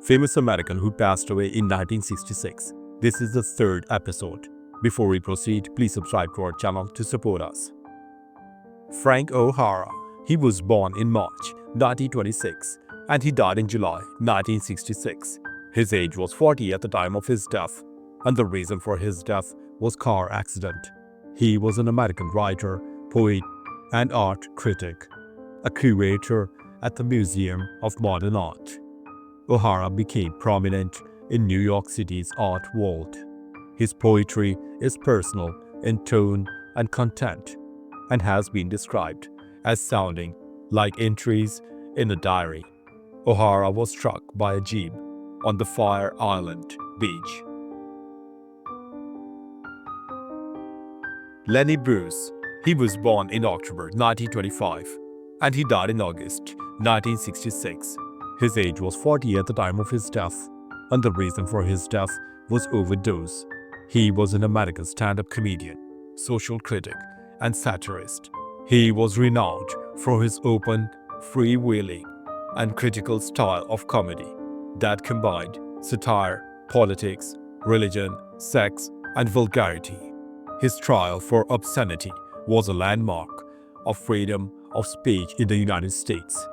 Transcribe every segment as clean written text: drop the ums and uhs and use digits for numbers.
famous American who passed away in 1966. This is the third episode. Before we proceed, please subscribe to our channel to support us. Frank O'Hara. He was born in March 1926 and he died in July 1966. His age was 40 at the time of his death, and the reason for his death was car accident. He was an American writer, poet, and art critic, a curator at the Museum of Modern Art. O'Hara became prominent in New York City's art world. His poetry is personal in tone and content and has been described as sounding like entries in a diary. O'Hara was struck by a jeep on the Fire Island beach. Lenny Bruce. He was born in October 1925 and he died in August 1966. His age was 40 at the time of his death, and the reason for his death was overdose. He was an American stand-up comedian, social critic, and satirist. He was renowned for his open, freewheeling, and critical style of comedy that combined satire, politics, religion, sex, and vulgarity. His trial for obscenity was a landmark of freedom of speech in the United States.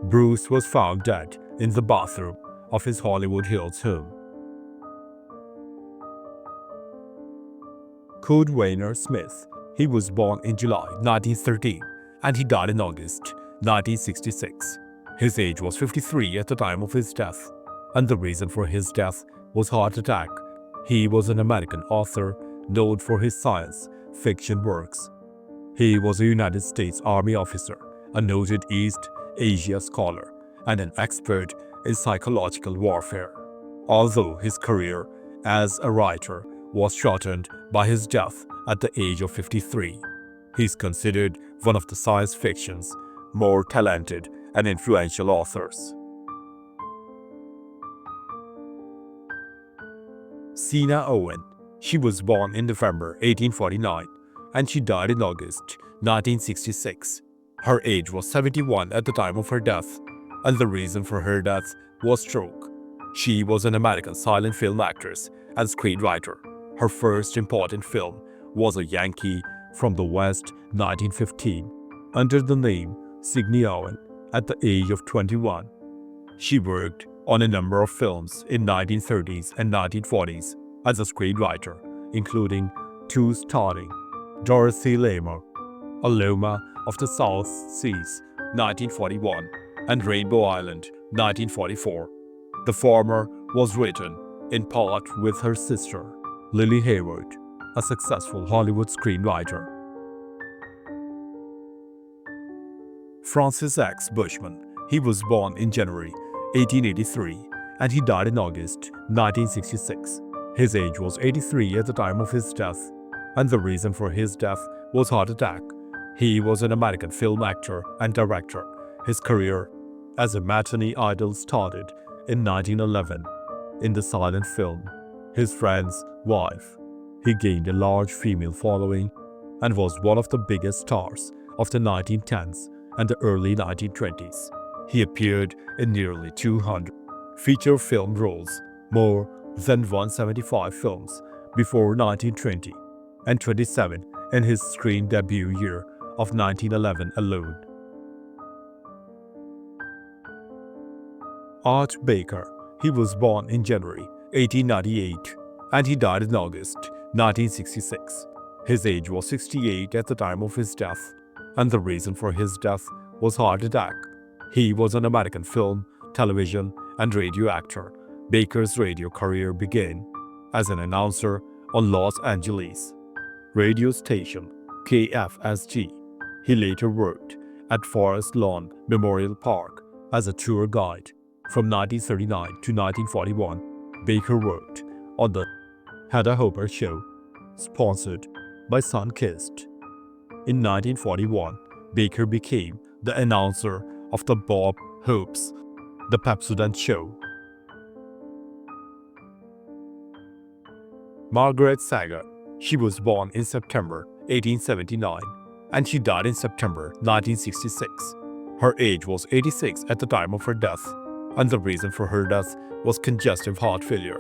Bruce was found dead in the bathroom of his Hollywood Hills home. Kurt Weiner Smith. He was born in July 1913 and he died in August 1966. His age was 53 at the time of his death, and the reason for his death was heart attack. He was an American author known for his science fiction works. He was a United States Army officer, a noted East Asia scholar, and an expert in psychological warfare. Although his career as a writer was shortened by his death at the age of 53, he is considered one of the science fiction's more talented and influential authors. Sina Owen. She was born in November 1849 and she died in August 1966. Her age was 71 at the time of her death, and the reason for her death was stroke. She was an American silent film actress and screenwriter. Her first important film was A Yankee from the West 1915, under the name Signe Owen at the age of 21. She worked on a number of films in 1930s and 1940s as a screenwriter, including two starring Dorothy Lamour, Aloma of the South Seas 1941 and Rainbow Island 1944. The former was written in part with her sister, Lily Hayward, a successful Hollywood screenwriter. Francis X. Bushman. He was born in January 1883 and he died in August 1966. His age was 83 at the time of his death, and the reason for his death was heart attack. He was an American film actor and director. His career as a matinee idol started in 1911 in the silent film His Friend's Wife. He gained a large female following and was one of the biggest stars of the 1910s and the early 1920s. He appeared in nearly 200 feature film roles, more than 175 films before 1920, and 27 in his screen debut year of 1911 alone. Art Baker. He was born in January 1898 and he died in August 1966. His age was 68 at the time of his death, and the reason for his death was heart attack. He was an American film, television, and radio actor. Baker's radio career began as an announcer on Los Angeles radio station KFSG. He later worked at Forest Lawn Memorial Park as a tour guide. From 1939 to 1941, Baker worked on the Hedda Hopper Show, sponsored by Sunkist. In 1941, Baker became the announcer of the Bob Hope's The Pepsodent Show. Margaret Sanger. She was born in September 1879 and she died in September 1966. Her age was 86 at the time of her death, and the reason for her death was congestive heart failure.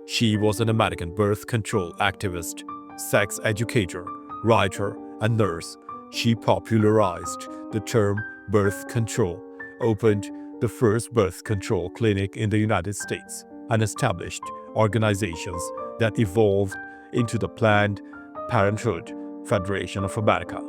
She was an American birth control activist, sex educator, writer, and nurse. She popularized the term birth control, opened the first birth control clinic in the United States, and established organizations that evolved into the Planned Parenthood Federation of America.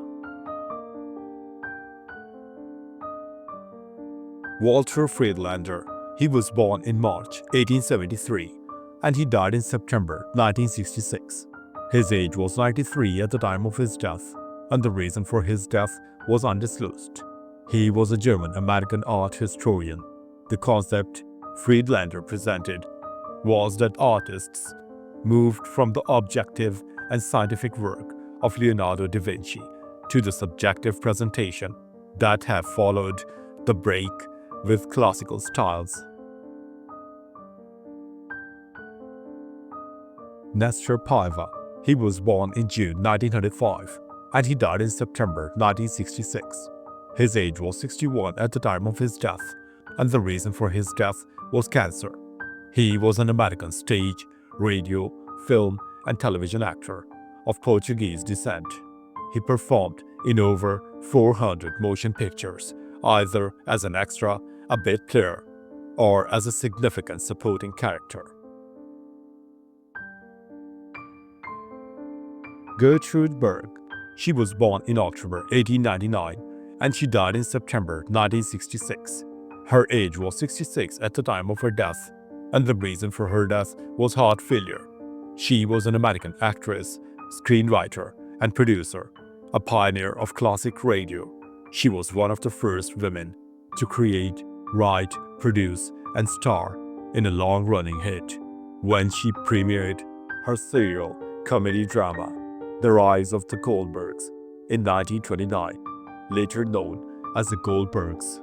Walter Friedlander. He was born in March 1873 and he died in September 1966. His age was 93 at the time of his death, and the reason for his death was undisclosed. He was a German-American art historian. The concept Friedlander presented was that artists moved from the objective and scientific work of Leonardo da Vinci to the subjective presentation that have followed the break with classical styles. Nestor Paiva. He was born in June 1905 and he died in September 1966. His age was 61 at the time of his death, and the reason for his death was cancer. He was an American stage, radio, film, and television actor of Portuguese descent. He performed in over 400 motion pictures, either as an extra, a bit player, or as a significant supporting character. Gertrude Berg. She was born in October 1899 and she died in September 1966. Her age was 66 at the time of her death, and the reason for her death was heart failure. She was an American actress, screenwriter, and producer, a pioneer of classic radio. She was one of the first women to create, write, produce, and star in a long-running hit when she premiered her serial comedy drama, The Rise of the Goldbergs, in 1929, later known as the Goldbergs.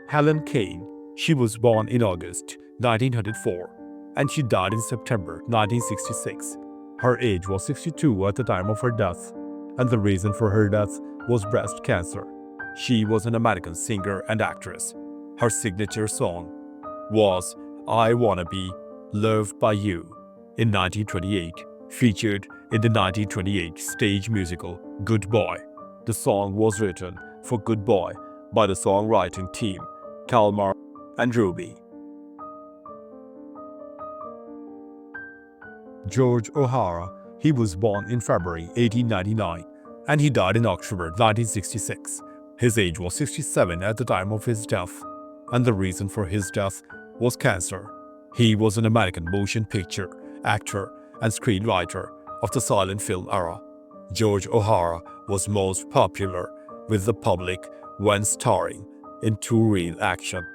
Helen Kane. She was born in August 1904 and she died in September 1966. Her age was 62 at the time of her death, and the reason for her death was breast cancer. She was an American singer and actress. Her signature song was I Wanna Be Loved by You in 1928, featured in the 1928 stage musical Good Boy. The song was written for Good Boy by the songwriting team Kalmar and Ruby. George O'Hara. He was born in February 1899 and he died in October 1966. His age was 67 at the time of his death, and the reason for his death was cancer. He was an American motion picture actor and screenwriter of the silent film era. George O'Hara was most popular with the public when starring in two real action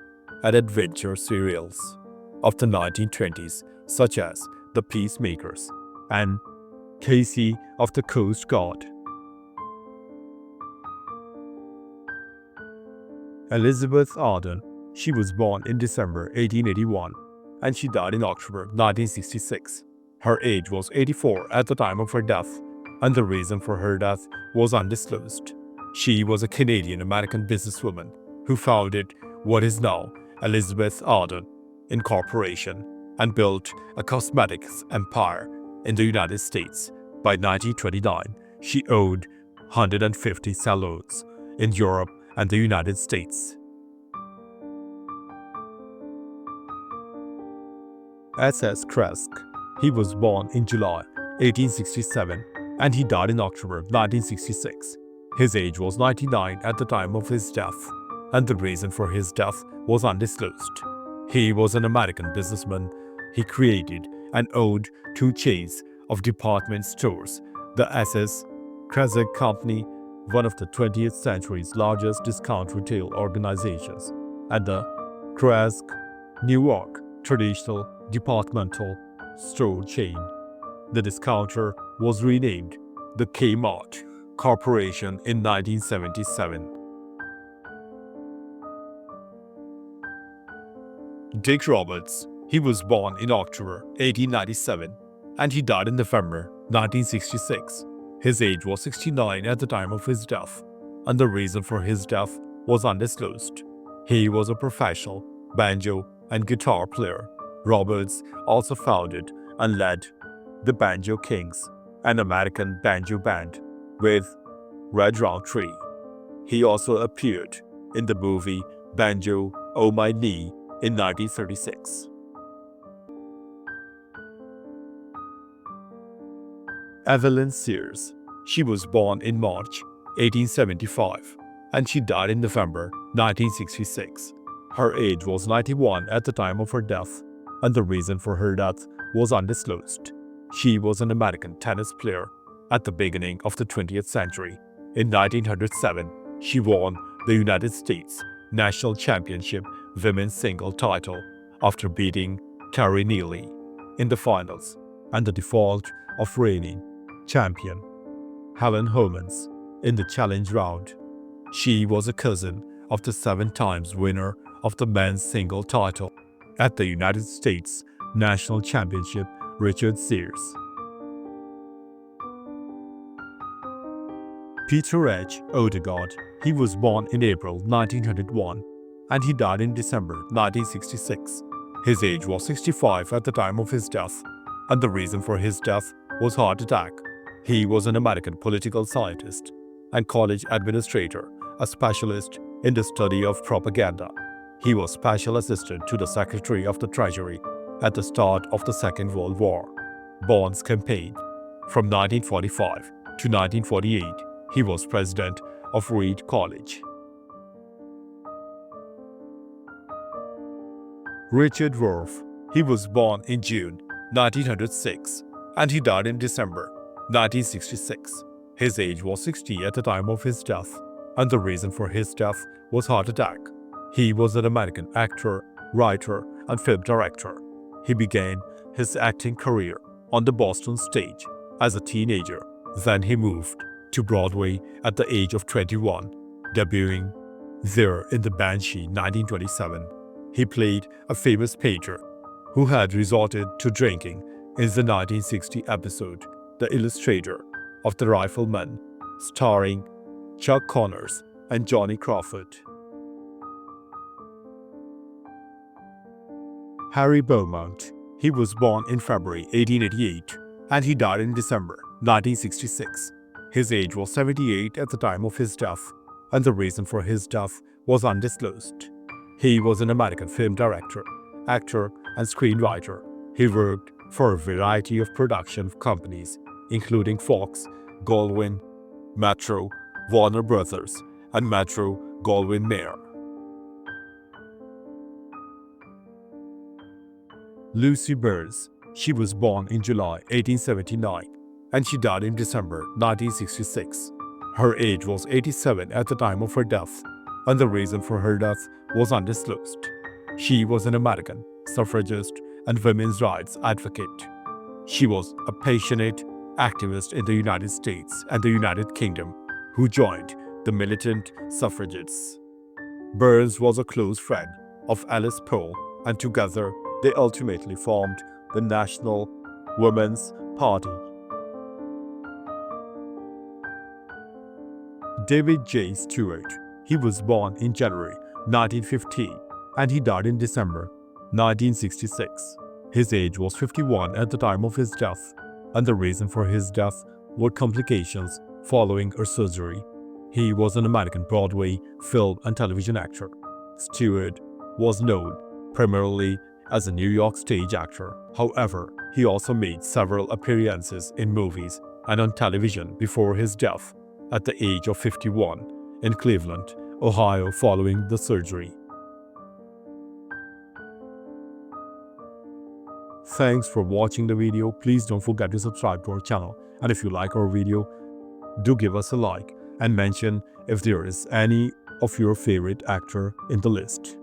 and adventure serials of the 1920s such as The Peacemakers and Casey of the Coast Guard. Elizabeth Arden. She was born in December 1881 and she died in October 1966. Her age was 84 at the time of her death, and the reason for her death was undisclosed. She was a Canadian-American businesswoman who founded what is now Elizabeth Arden Incorporation and built a cosmetics empire in the United States. By 1929, she owned 150 salons in Europe and the United States. S.S. Kresk. He was born in July 1867 and he died in October 1966. His age was 99 at the time of his death, and the reason for his death was undisclosed. He was an American businessman. He created and owned two chains of department stores, the S.S. Kresk Company, one of the 20th century's largest discount retail organizations, and the Kresk New York traditional departmental store chain. The discounter was renamed the Kmart Corporation in 1977. Dick Roberts. He was born in October 1897 and he died in November 1966. His age was 69 at the time of his death, and the reason for his death was undisclosed. He was a professional banjo and guitar player. Roberts also founded and led the Banjo Kings, an American banjo band with Red Roundtree. He also appeared in the movie Banjo Oh My Knee in 1936. Evelyn Sears. She was born in March 1875 and she died in November 1966. Her age was 91 at the time of her death, and the reason for her death was undisclosed. She was an American tennis player at the beginning of the 20th century. In 1907, she won the United States National Championship Women's Single title after beating Carrie Neely in the finals and the default of reigning champion Helen Homans in the challenge round. She was a cousin of the 7 times winner of the men's single title at the United States National Championship, Richard Sears. Peter H. Odegaard. He was born in April 1901 and he died in December 1966. His age was 65 at the time of his death, and the reason for his death was heart attack. He was an American political scientist and college administrator, a specialist in the study of propaganda. He was special assistant to the Secretary of the Treasury at the start of the Second World War. Bond's campaign. From 1945 to 1948, he was president of Reed College. Richard Worth. He was born in June 1906 and he died in December 1966. His age was 60 at the time of his death, and the reason for his death was heart attack. He was an American actor, writer, and film director. He began his acting career on the Boston stage as a teenager. Then he moved to Broadway at the age of 21, debuting there in The Banshee 1927. He played a famous painter who had resorted to drinking in the 1960 episode The Illustrator of the Rifleman, starring Chuck Connors and Johnny Crawford. Harry Beaumont. He was born in February 1888 and he died in December 1966. His age was 78 at the time of his death, and the reason for his death was undisclosed. He was an American film director, actor, and screenwriter. He worked for a variety of production companies, including Fox, Goldwyn, Metro, Warner Brothers, and Metro-Goldwyn-Mayer. Lucy Burns. She was born in July 1879 and she died in December 1966. Her age was 87 at the time of her death, and the reason for her death was undisclosed. She was an American suffragist and women's rights advocate. She was a passionate activist in the United States and the United Kingdom who joined the militant suffragettes. Burns was a close friend of Alice Paul, and together they ultimately formed the National Women's Party. David J. Stewart. He was born in January 1915 and he died in December 1966. His age was 51 at the time of his death, and the reason for his death were complications following a surgery. He was an American Broadway film and television actor. Stewart was known primarily as a New York stage actor. However, he also made several appearances in movies and on television before his death at the age of 51 in Cleveland, Ohio, following the surgery. Thanks for watching the video. Please don't forget to subscribe to our channel, and if you like our video, do give us a like and mention if there is any of your favorite actor in the list.